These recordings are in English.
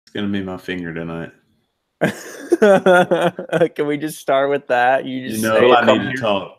It's gonna be my finger tonight. Can we just start with that? You You just know, say if it. I need to talk,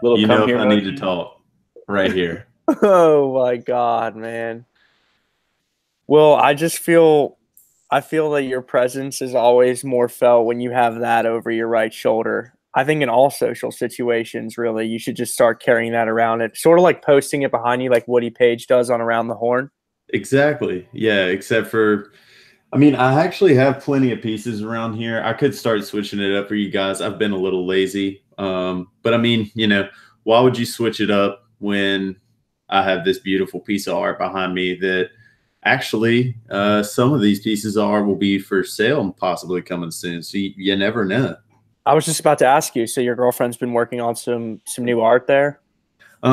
Little you know, come if here I need to motion. talk, right here. Oh my God, man. Well, I feel that your presence is always more felt when you have that over your right shoulder. I think in all social situations, really, you should just start carrying that around it, sort of like posting it behind you, like Woody Page does on Around the Horn. Exactly. Yeah. Except for, I mean, I actually have plenty of pieces around here. I could start switching it up for you guys. I've been a little lazy. But I mean, why would you switch it up when I have this beautiful piece of art behind me that actually some of these pieces of art will be for sale and possibly coming soon. So you never know. I was just about to ask you, so your girlfriend's been working on some new art there? A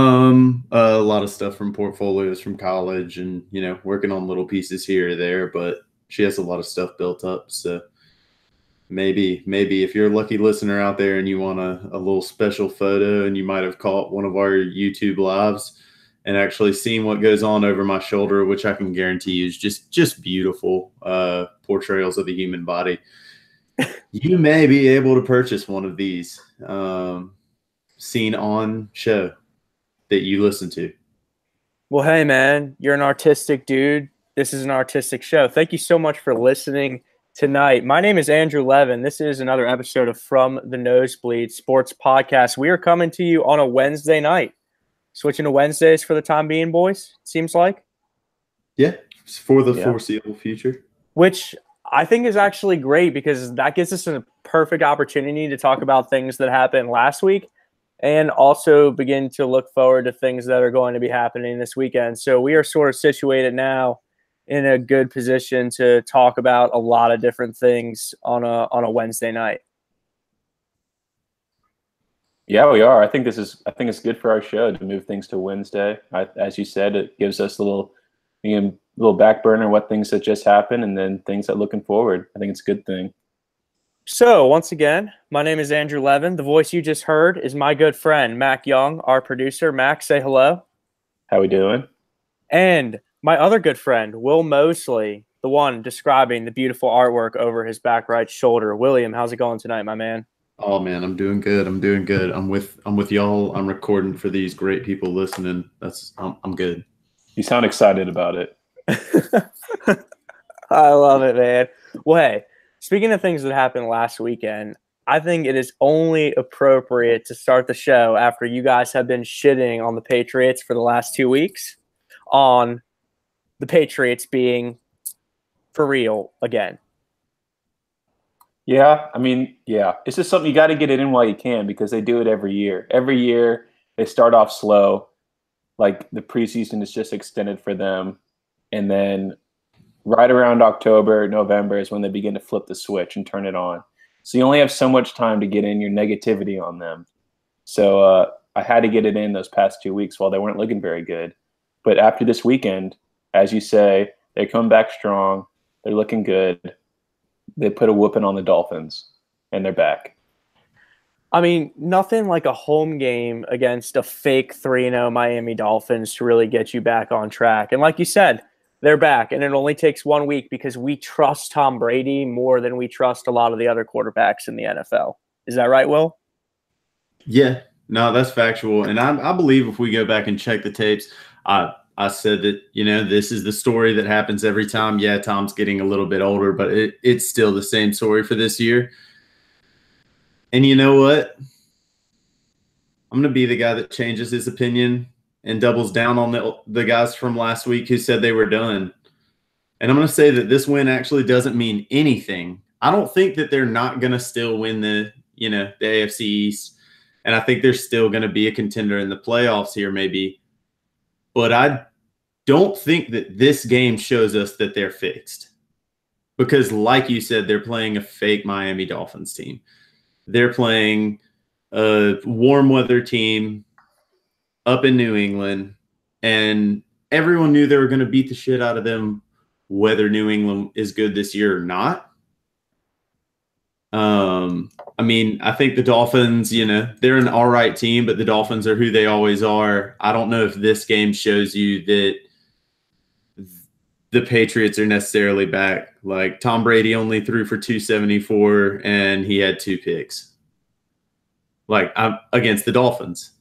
lot of stuff from portfolios from college and, working on little pieces here or there, but she has a lot of stuff built up. So maybe if you're a lucky listener out there and you want a little special photo and you might have caught one of our YouTube lives and actually seen what goes on over my shoulder, which I can guarantee you is just beautiful portrayals of the human body. You may be able to purchase one of these seen on show that you listen to. Well, hey, man, you're an artistic dude. This is an artistic show. Thank you so much for listening tonight. My name is Andrew Levin. This is another episode of From the Nosebleeds Sports Podcast. We are coming to you on a Wednesday night. Switching to Wednesdays for the time being, boys, seems like. Yeah, for the foreseeable future. Which I think is actually great because that gives us a perfect opportunity to talk about things that happened last week and also begin to look forward to things that are going to be happening this weekend. So we are sort of situated now in a good position to talk about a lot of different things on a Wednesday night. Yeah, we are. I think it's good for our show to move things to Wednesday. As you said, it gives us a little back burner what things that just happened and then things that looking forward. I think it's a good thing. So once again, my name is Andrew Levin. The voice you just heard is my good friend, Mac Young, our producer. Mac, say hello. How we doing? And my other good friend, Will Mosley, the one describing the beautiful artwork over his back right shoulder. William, how's it going tonight, my man? Oh man, I'm doing good. I'm with y'all. I'm recording for these great people listening. I'm good. You sound excited about it. I love it, man. Well, hey, speaking of things that happened last weekend, I think it is only appropriate to start the show after you guys have been shitting on the Patriots for the last 2 weeks on the Patriots being for real again. Yeah, I mean, yeah. It's just something you got to get it in while you can because they do it every year. Every year they start off slow, like the preseason is just extended for them. And then right around October, November is when they begin to flip the switch and turn it on. So you only have so much time to get in your negativity on them. So I had to get it in those past 2 weeks while they weren't looking very good. But after this weekend, as you say, they come back strong. They're looking good. They put a whooping on the Dolphins, and they're back. I mean, nothing like a home game against a fake 3-0 Miami Dolphins to really get you back on track. And like you said, they're back, and it only takes 1 week because we trust Tom Brady more than we trust a lot of the other quarterbacks in the NFL. Is that right, Will? Yeah, no, that's factual. And I believe if we go back and check the tapes, I said that, this is the story that happens every time. Yeah, Tom's getting a little bit older, but it's still the same story for this year. And you know what? I'm going to be the guy that changes his opinion and doubles down on the guys from last week who said they were done. And I'm going to say that this win actually doesn't mean anything. I don't think that they're not going to still win the AFC East. And I think they're still going to be a contender in the playoffs here maybe. But I don't think that this game shows us that they're fixed. Because like you said, they're playing a fake Miami Dolphins team. They're playing a warm weather team up in New England. And everyone knew they were going to beat the shit out of them whether New England is good this year or not. I mean, I think the Dolphins, they're an all right team, but the Dolphins are who they always are. I don't know if this game shows you that the Patriots are necessarily back. Like Tom Brady only threw for 274 and he had 2 picks. Like I'm against the Dolphins.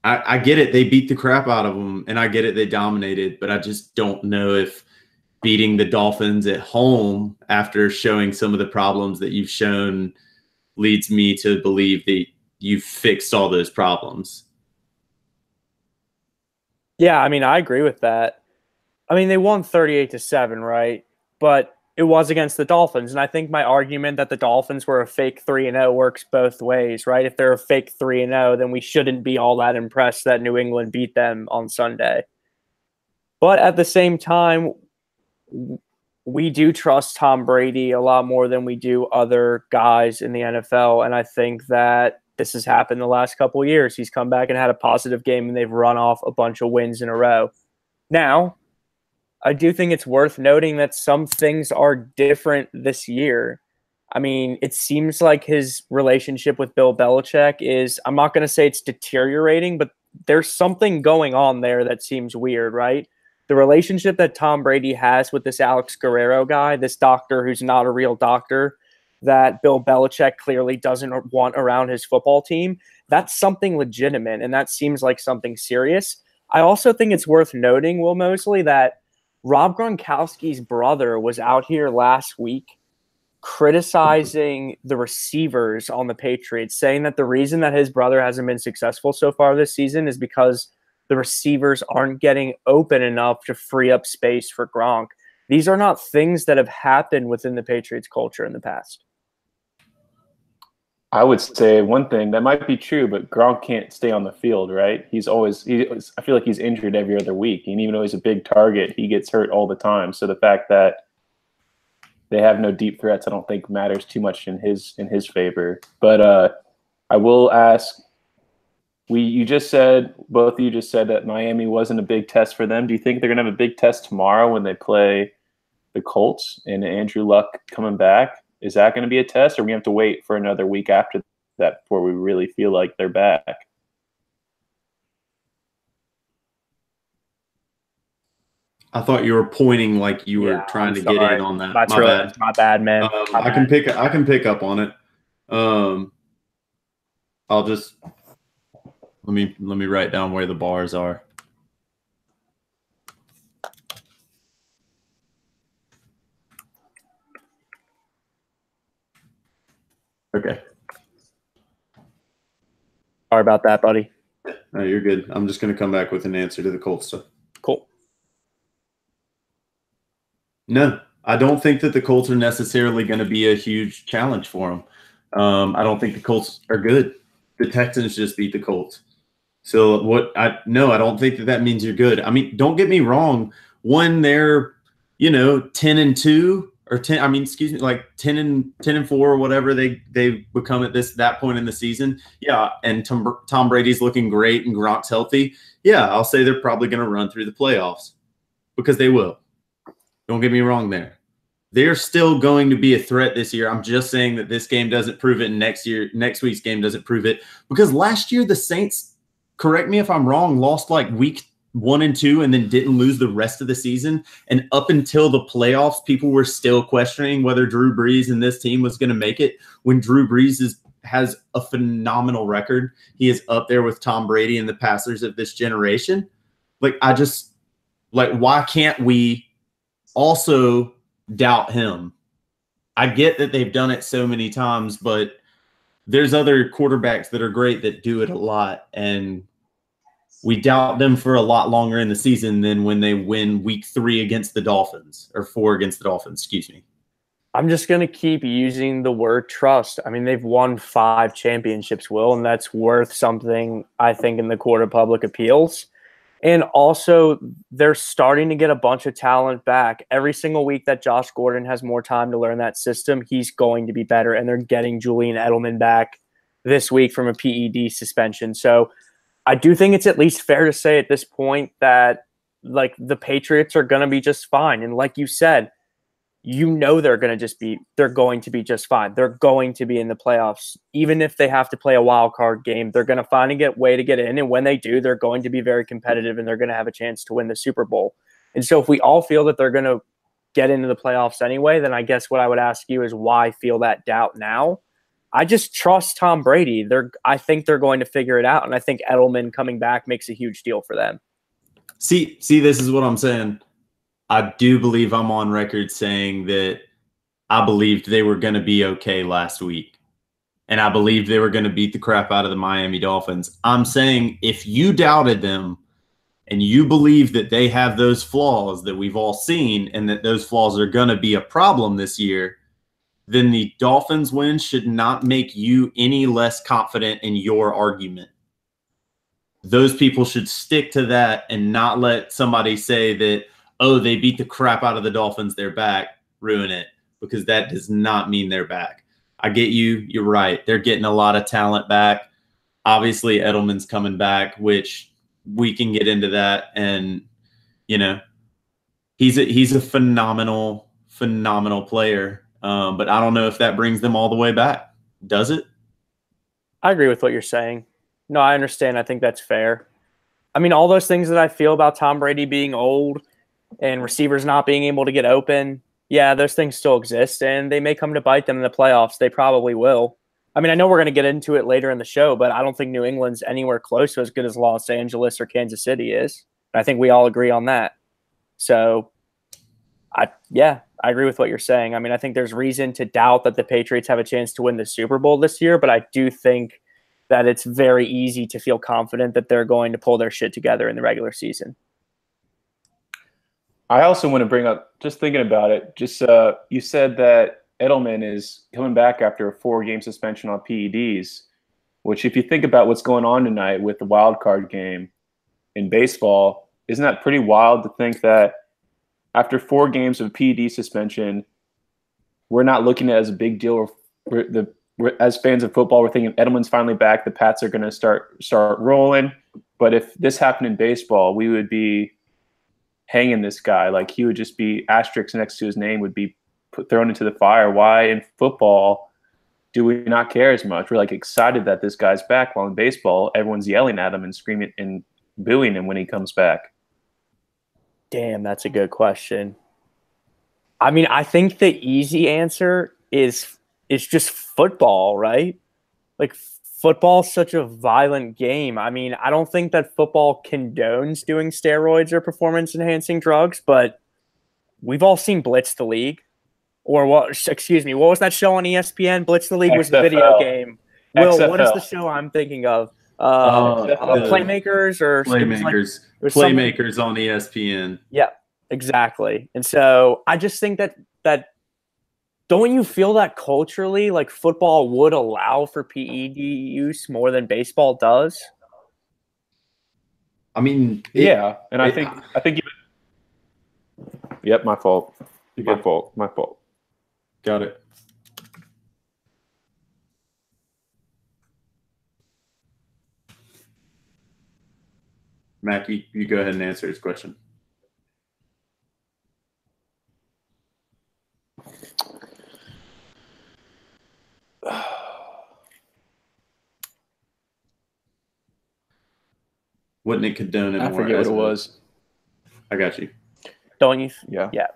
I get it. They beat the crap out of them, and I get it. They dominated, but I just don't know if beating the Dolphins at home after showing some of the problems that you've shown leads me to believe that you've fixed all those problems. Yeah, I mean, I agree with that. I mean, they won 38-7, right? But it was against the Dolphins. And I think my argument that the Dolphins were a fake 3-0 works both ways, right? If they're a fake 3-0, then we shouldn't be all that impressed that New England beat them on Sunday. But at the same time, we do trust Tom Brady a lot more than we do other guys in the NFL. And I think that this has happened the last couple of years. He's come back and had a positive game, and they've run off a bunch of wins in a row. Now, I do think it's worth noting that some things are different this year. I mean, it seems like his relationship with Bill Belichick is, I'm not going to say it's deteriorating, but there's something going on there that seems weird, right? The relationship that Tom Brady has with this Alex Guerrero guy, this doctor who's not a real doctor, that Bill Belichick clearly doesn't want around his football team, that's something legitimate, and that seems like something serious. I also think it's worth noting, Will Mosley, that Rob Gronkowski's brother was out here last week criticizing the receivers on the Patriots, saying that the reason that his brother hasn't been successful so far this season is because the receivers aren't getting open enough to free up space for Gronk. These are not things that have happened within the Patriots culture in the past. I would say one thing that might be true, but Gronk can't stay on the field, right? I feel like he's injured every other week. And even though he's a big target, he gets hurt all the time. So the fact that they have no deep threats, I don't think matters too much in his favor. But I will ask, both of you just said that Miami wasn't a big test for them. Do you think they're going to have a big test tomorrow when they play the Colts and Andrew Luck coming back? Is that going to be a test, or we have to wait for another week after that before we really feel like they're back? I thought you were pointing like you were trying to get in on that. That's bad. My bad, man. I can pick up on it. I'll just let me write down where the bars are. Okay. Sorry about that, buddy. No, you're good. I'm just going to come back with an answer to the Colts stuff. Cool. No, I don't think that the Colts are necessarily going to be a huge challenge for them. I don't think the Colts are good. The Texans just beat the Colts. So I don't think that means you're good. I mean, don't get me wrong. When they're, 10-2 or 10-4 or whatever they become at that point in the season. Yeah. And Tom Brady's looking great and Gronk's healthy. Yeah. I'll say they're probably going to run through the playoffs because they will. Don't get me wrong there. They're still going to be a threat this year. I'm just saying that this game doesn't prove it, and next week's game doesn't prove it. Because last year the Saints, correct me if I'm wrong, lost like week 1 and 2 and then didn't lose the rest of the season. And up until the playoffs, people were still questioning whether Drew Brees and this team was going to make it, when Drew Brees has a phenomenal record. He is up there with Tom Brady and the passers of this generation. Why can't we also doubt him? I get that they've done it so many times, but there's other quarterbacks that are great that do it a lot, and we doubt them for a lot longer in the season than when they win week 3 against the Dolphins, or 4 against the Dolphins, excuse me. I'm just going to keep using the word trust. I mean, they've won 5 championships, Will, and that's worth something, I think, in the court of public appeals. And also, they're starting to get a bunch of talent back. Every single week that Josh Gordon has more time to learn that system, he's going to be better. And they're getting Julian Edelman back this week from a PED suspension. So I do think it's at least fair to say at this point that the Patriots are going to be just fine. And like you said, they're going to be just fine. They're going to be in the playoffs. Even if they have to play a wild card game, they're going to find a way to get in. And when they do, they're going to be very competitive and they're going to have a chance to win the Super Bowl. And so if we all feel that they're going to get into the playoffs anyway, then I guess what I would ask you is why feel that doubt now? I just trust Tom Brady. I think they're going to figure it out, and I think Edelman coming back makes a huge deal for them. See, this is what I'm saying. I do believe I'm on record saying that I believed they were going to be okay last week. And I believed they were going to beat the crap out of the Miami Dolphins. I'm saying if you doubted them and you believe that they have those flaws that we've all seen and that those flaws are going to be a problem this year, then the Dolphins win should not make you any less confident in your argument. Those people should stick to that and not let somebody say that, oh, they beat the crap out of the Dolphins, they're back, ruin it, because that does not mean they're back. I get you. You're right. They're getting a lot of talent back. Obviously, Edelman's coming back, which we can get into that. And, you know, he's a phenomenal player. But I don't know if that brings them all the way back. Does it? I agree with what you're saying. No, I understand. I think that's fair. I mean, all those things that I feel about Tom Brady being old and receivers not being able to get open, yeah, those things still exist, and they may come to bite them in the playoffs. They probably will. I mean, I know we're going to get into it later in the show, but I don't think New England's anywhere close to as good as Los Angeles or Kansas City is. I think we all agree on that. So, I agree with what you're saying. I mean, I think there's reason to doubt that the Patriots have a chance to win the Super Bowl this year, but I do think that it's very easy to feel confident that they're going to pull their shit together in the regular season. I also want to bring up, just thinking about it, you said that Edelman is coming back after a 4-game suspension on PEDs, which if you think about what's going on tonight with the wild card game in baseball, isn't that pretty wild to think that after 4 games of PED suspension, we're not looking at it as a big deal. As fans of football, we're thinking Edelman's finally back. The Pats are going to start rolling. But if this happened in baseball, we would be hanging this guy. Like, he would just be asterisks next to his name would be thrown into the fire. Why in football do we not care as much? We're like excited that this guy's back, while in baseball, everyone's yelling at him and screaming and booing him when he comes back. Damn, that's a good question. I mean, I think the easy answer is just football, right? Like, football's such a violent game. I mean, I don't think that football condones doing steroids or performance-enhancing drugs, but we've all seen Blitz the League. Or what? Excuse me, what was that show on ESPN? Blitz the League was the video game. Will, XFL. what is the show I'm thinking of? Playmakers or Playmakers. Playmakers on ESPN. Yeah, exactly. And so I just think that don't you feel that culturally, like, football would allow for PED use more than baseball does? I mean, yeah, and I think even. Yep, my fault. My fault. Got it. Mac, you go ahead and answer his question. Wouldn't it condone it more? I forget what it was. I got you. Don't you? Yeah.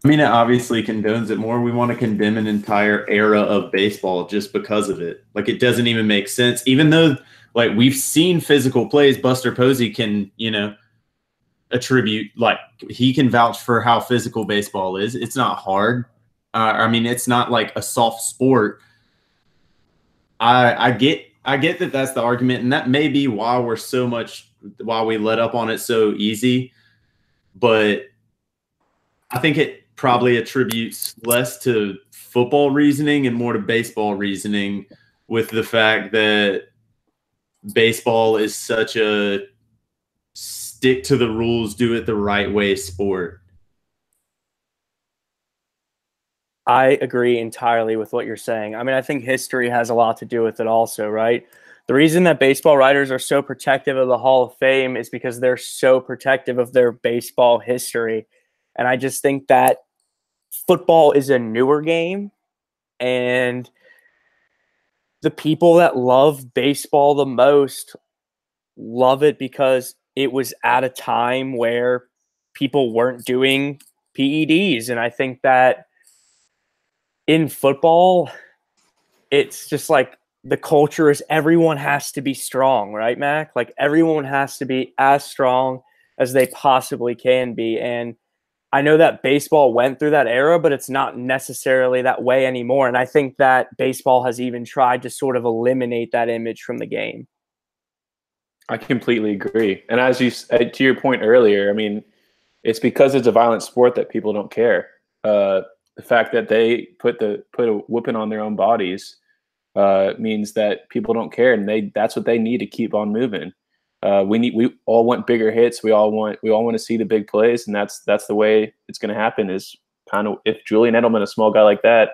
I mean, it obviously condones it more. We want to condemn an entire era of baseball just because of it. Like, it doesn't even make sense. Even though, like, we've seen physical plays, Buster Posey can, attribute, like, he can vouch for how physical baseball is. It's not hard. I mean, it's not like a soft sport. I get that that's the argument, and that may be why we let up on it so easy. But I think it probably attributes less to football reasoning and more to baseball reasoning, with the fact that baseball is such a stick to the rules, do it the right way sport. I agree entirely with what you're saying. I mean, I think history has a lot to do with it also, right? The reason that baseball writers are so protective of the Hall of Fame is because they're so protective of their baseball history. And I just think that football is a newer game, and the people that love baseball the most love it because it was at a time where people weren't doing PEDs. And I think that in football, it's just like the culture is everyone has to be strong, right, Mac? Like everyone has to be as strong as they possibly can be. And I know that baseball went through that era, but it's not necessarily that way anymore. And I think that baseball has even tried to sort of eliminate that image from the game. I completely agree. And as you to your point earlier, I mean, it's because it's a violent sport that people don't care. The fact that they put a whooping on their own bodies means that people don't care, and that's what they need to keep on moving. We all want bigger hits. We all want to see the big plays, and that's the way it's going to happen. Is kind of if Julian Edelman, a small guy like that,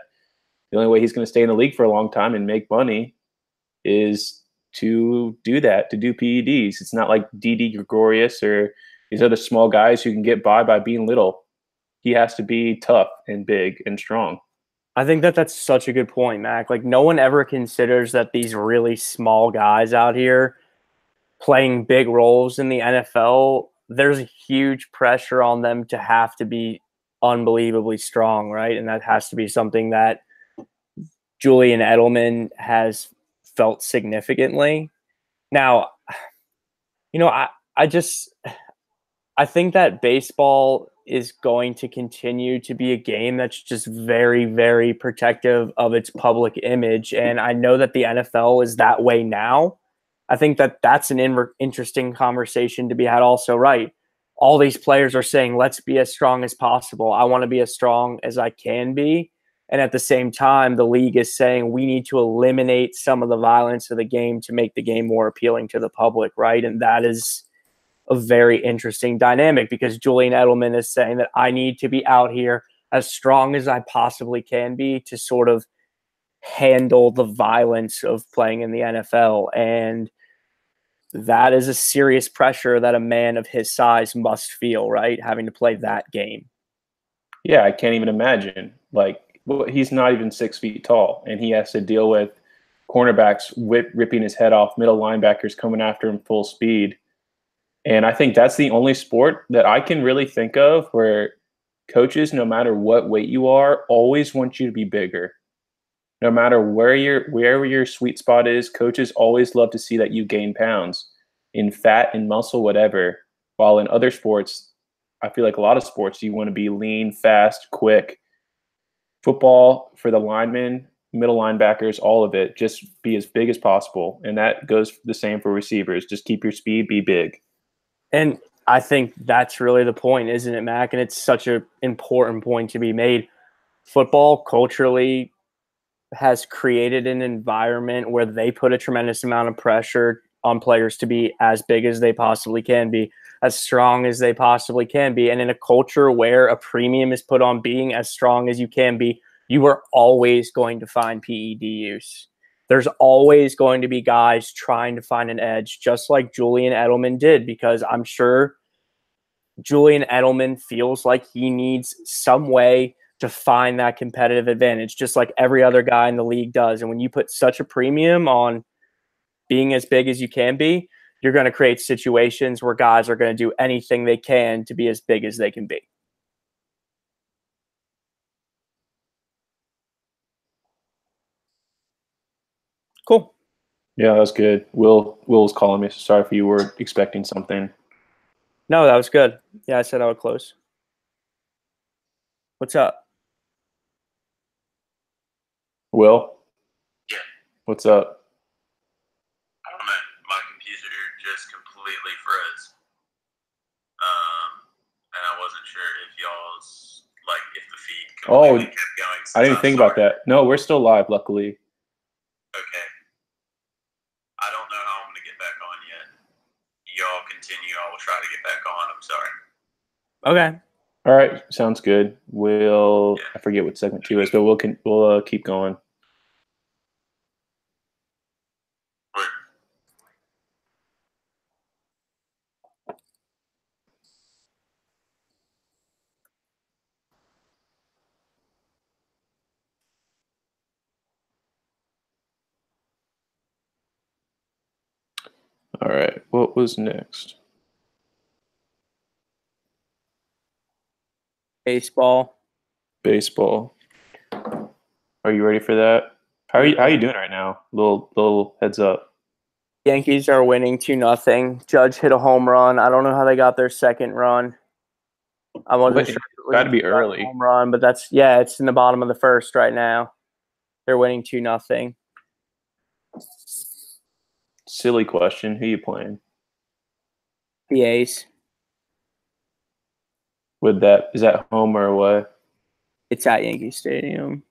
the only way he's going to stay in the league for a long time and make money is to do that, to do PEDs. It's not like Didi Gregorius or these other small guys who can get by being little. He has to be tough and big and strong. I think that that's such a good point, Mac. Like no one ever considers that these really small guys out here playing big roles in the NFL, there's a huge pressure on them to have to be unbelievably strong, right? And that has to be something that Julian Edelman has felt significantly. Now, I just I think that baseball is going to continue to be a game that's just very, very protective of its public image. And I know that the NFL is that way now. I think that that's an interesting conversation to be had also, right? All these players are saying, let's be as strong as possible. I want to be as strong as I can be. And at the same time, the league is saying we need to eliminate some of the violence of the game to make the game more appealing to the public, right? And that is a very interesting dynamic because Julian Edelman is saying that I need to be out here as strong as I possibly can be to sort of handle the violence of playing in the NFL. And that is a serious pressure that a man of his size must feel, right? Having to play that game. Yeah, I can't even imagine. Like, well, he's not even 6 feet tall, and he has to deal with cornerbacks ripping his head off, middle linebackers coming after him full speed. And I think that's the only sport that I can really think of where coaches, no matter what weight you are, always want you to be bigger. No matter wherever your sweet spot is, coaches always love to see that you gain pounds in fat and muscle, whatever. While in other sports, I feel like a lot of sports, you want to be lean, fast, quick. Football for the linemen, middle linebackers, all of it, just be as big as possible. And that goes the same for receivers. Just keep your speed, be big. And I think that's really the point, isn't it, Mac? And it's such an important point to be made. Football culturally has created an environment where they put a tremendous amount of pressure on players to be as big as they possibly can be, as strong as they possibly can be. And in a culture where a premium is put on being as strong as you can be, you are always going to find PED use. There's always going to be guys trying to find an edge, just like Julian Edelman did, because I'm sure Julian Edelman feels like he needs some way to find that competitive advantage, just like every other guy in the league does. And when you put such a premium on being as big as you can be, you're going to create situations where guys are going to do anything they can to be as big as they can be. Cool. Yeah, that was good. Will was calling me. So sorry if you were expecting something. No, that was good. Yeah, I said I would close. What's up? Will? Yeah. What's up? I don't know. My computer just completely froze. And I wasn't sure if y'all's, like, if the feed completely kept going. I didn't think about that. No, we're still live, luckily. Okay. I don't know how I'm going to get back on yet. Y'all continue. I will try to get back on. I'm sorry. Okay. All right, sounds good. I forget what segment 2 is, but we'll keep going. All right. What was next? Baseball. Baseball. Are you ready for that? How are you doing right now? Little heads up. Yankees are winning 2-0. Judge hit a home run. I don't know how they got their second run. I wasn't sure. Got to be early. Home run, but it's in the bottom of the first right now. They're winning 2-0. Silly question. Who you playing? The A's. Is that home or away? It's at Yankee Stadium.